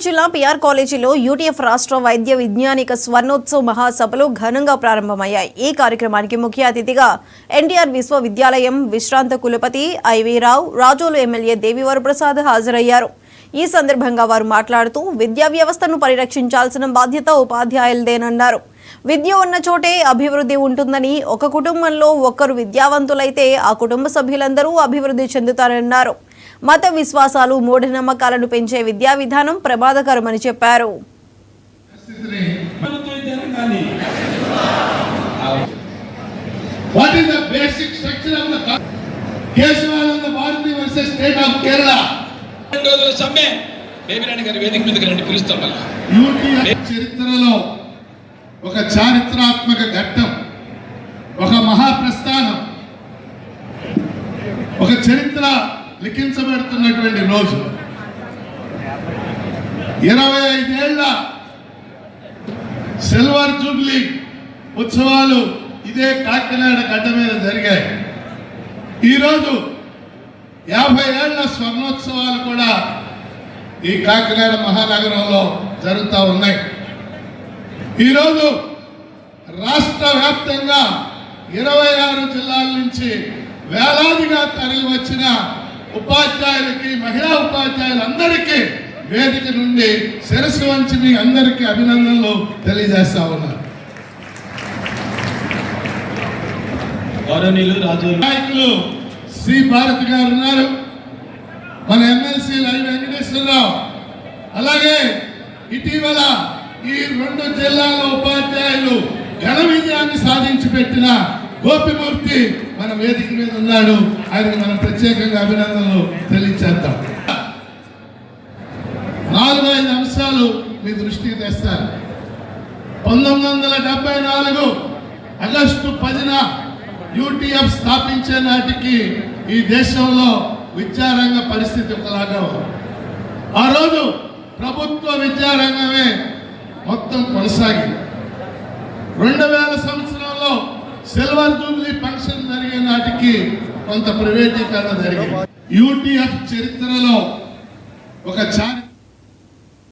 జిల్లా పిఆర్ కాలేజీలో యూటీఎఫ్ రాష్ట్ర వైద్య విజ్ఞానిక స్వర్ణోత్సవ మహాసభలు ఘనంగా ప్రారంభమయ్యాయి. ఈ కార్యక్రమానికి ముఖ్య అతిథిగా ఎన్టీఆర్ విశ్వవిద్యాలయం విశ్రాంత కులపతి ఐవి రావు, రాజోలు ఎమ్మెల్యే దేవివరప్రసాద్ హాజరయ్యారు. ఈ సందర్భంగా వారు మాట్లాడుతూ విద్యా వ్యవస్థను పరిరక్షించాల్సిన బాధ్యత ఉపాధ్యాయులదేనన్నారు. విద్య ఉన్న చోటే అభివృద్ధి ఉంటుందని, ఒక కుటుంబంలో ఒక్కరు విద్యావంతులైతే ఆ కుటుంబ సభ్యులందరూ అభివృద్ధి చెందుతారన్నారు. మత విశ్వాసాలు, మూఢనమ్మకాలను పెంచే విద్యా విధానం ప్రమాదకరమని చెప్పారు. చరిత్రలో ఒక చారిత్రాత్మక ఘట్టం, ఒక మహాప్రస్థానం, ఒక చరిత్ర లిఖించబడుతున్నటువంటి రోజు. 25 ఏళ్ల సిల్వర్ జూబ్లీ ఉత్సవాలు ఇదే కాకినాడ గడ్డ మీద జరిగాయి. ఈరోజు 50 ఏళ్ల స్వర్ణోత్సవాలు కూడా ఈ కాకినాడ మహానగరంలో జరుగుతూ ఉన్నాయి. ఈరోజు రాష్ట్ర వ్యాప్తంగా 26 జిల్లాల నుంచి వేలాదిగా తరలి వచ్చిన ఉపాధ్యాయులకి, మహిళా ఉపాధ్యాయులందరికీ వేదిక నుండి శిరస్సు వంచి మీ అందరికీ అభినందనలు తెలియజేస్తా ఉన్నారు. నాయకులు శ్రీ భారతి గారు ఉన్నారు, మన ఎమ్మెల్సీ లై వెంకటేశ్వరరావు, అలాగే ఇటీవల ఈ 2 జిల్లాల ఉపాధ్యాయులు ఘన విజయాన్ని సాధించి పెట్టిన గోపిమూర్తి మన వేదిక మీద ఉన్నాడు. ఆయనకు మనం ప్రత్యేకంగా అభినందనలు తెలియచేద్దాం. 4-5 అంశాలు మీ దృష్టికి తెస్తారు. 1974 ఆగస్టు 10న యూటీఎఫ్ స్థాపించే నాటికి ఈ దేశంలో విద్యారంగ పరిస్థితి ఒకలాగా ఉంది. ఆ రోజు ప్రభుత్వ విద్యారంగమే మొత్తం కొనసాగింది. 2000 సంవత్సరంలో సిల్వర్ జూబ్లీ ఫంక్షన్ జరిగే నాటికి కొంత ప్రైవేటీకరణ జరిగింది. యూటీఎఫ్ చరిత్రలో ఒక